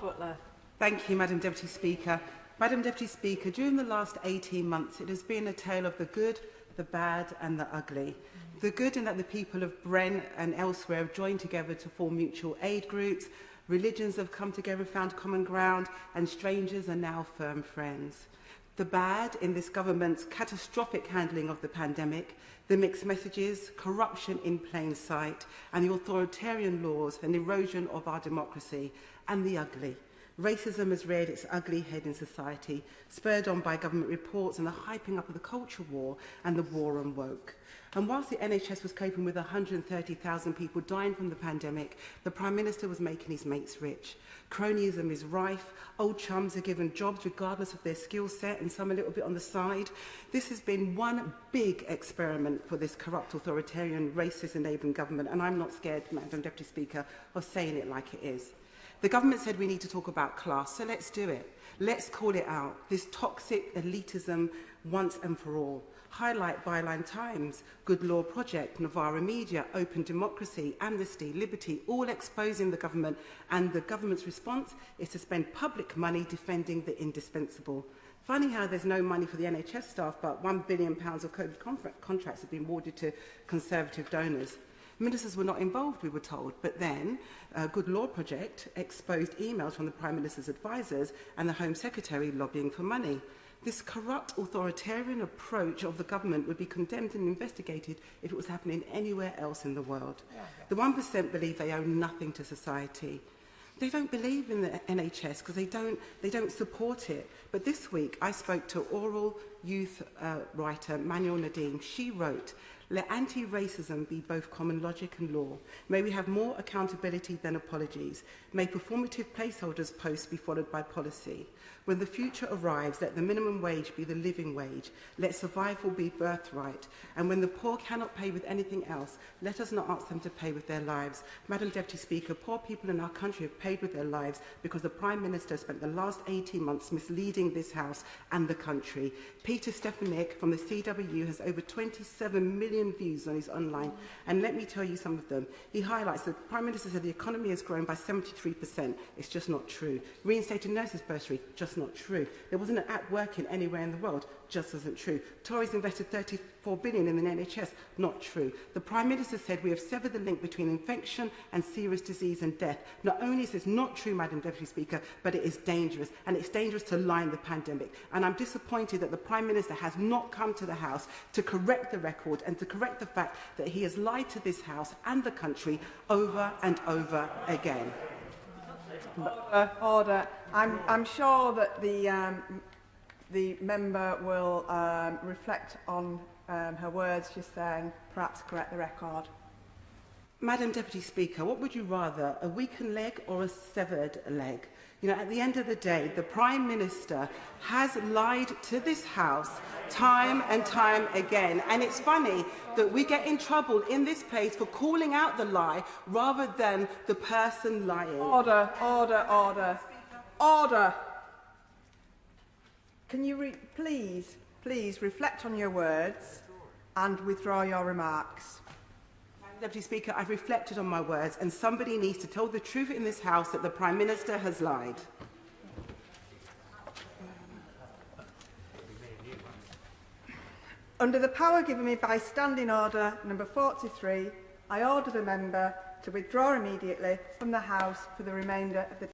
Butler. Thank you, Madam Deputy Speaker. Madam Deputy Speaker, during the last 18 months, it has been a tale of the good, the bad and the ugly. The good in that the people of Brent and elsewhere have joined together to form mutual aid groups, religions have come together and found common ground, and strangers are now firm friends. The bad in this government's catastrophic handling of the pandemic, the mixed messages, corruption in plain sight, and the authoritarian laws and erosion of our democracy. And the ugly. Racism has reared its ugly head in society, spurred on by government reports and the hyping up of the culture war and the war on woke. And whilst the NHS was coping with 130,000 people dying from the pandemic, the Prime Minister was making his mates rich. Cronyism is rife, old chums are given jobs regardless of their skill set and some a little bit on the side. This has been one big experiment for this corrupt, authoritarian, racist enabling government, and I'm not scared, Madam Deputy Speaker, of saying it like it is. The government said we need to talk about class, so let's do it. Let's call it out, this toxic elitism once and for all. Highlight Byline Times, Good Law Project, Novara Media, Open Democracy, Amnesty, Liberty, all exposing the government, and the government's response is to spend public money defending the indispensable. Funny how there's no money for the NHS staff, but £1 billion of COVID contracts have been awarded to Conservative donors. Ministers were not involved, we were told, but then Good Law Project exposed emails from the Prime Minister's advisers and the Home Secretary lobbying for money. This corrupt authoritarian approach of the government would be condemned and investigated if it was happening anywhere else in the world. The 1% believe they owe nothing to society. They don't believe in the NHS because they don't support it. But this week I spoke to oral youth writer Manuel Nadim. She wrote, "Let anti-racism be both common logic and law. May we have more accountability than apologies. May performative placeholders posts be followed by policy. When the future arrives, let the minimum wage be the living wage. Let survival be birthright. And when the poor cannot pay with anything else, let us not ask them to pay with their lives." Madam Deputy Speaker, poor people in our country have paid with their lives because the Prime Minister spent the last 18 months misleading this House and the country. Peter Stefanik from the CWU has over 27 million views on his online, and let me tell you some of them. He highlights that the Prime Minister said the economy has grown by 73%. It's just not true. Reinstated nurses bursary, just not true. There wasn't an app working anywhere in the world, just isn't true. Tories invested 34 billion in the NHS, not true. The Prime Minister said we have severed the link between infection and serious disease and death. Not only is this not true, Madam Deputy Speaker, but it is dangerous, and it's dangerous to lie in the pandemic. And I'm disappointed that the Prime Minister has not come to the House to correct the record and to correct the fact that he has lied to this House and the country over and over again. Order. I'm sure that the member will reflect on her words just then, perhaps correct the record. Madam Deputy Speaker, what would you rather, a weakened leg or a severed leg? You know, at the end of the day, the Prime Minister has lied to this House time and time again. And it's funny that we get in trouble in this place for calling out the lie rather than the person lying. Order, order, order. Order. Can you please reflect on your words and withdraw your remarks? Deputy Speaker, I've reflected on my words, and somebody needs to tell the truth in this House that the Prime Minister has lied. Under the power given me by Standing Order number 43, I order the member to withdraw immediately from the House for the remainder of the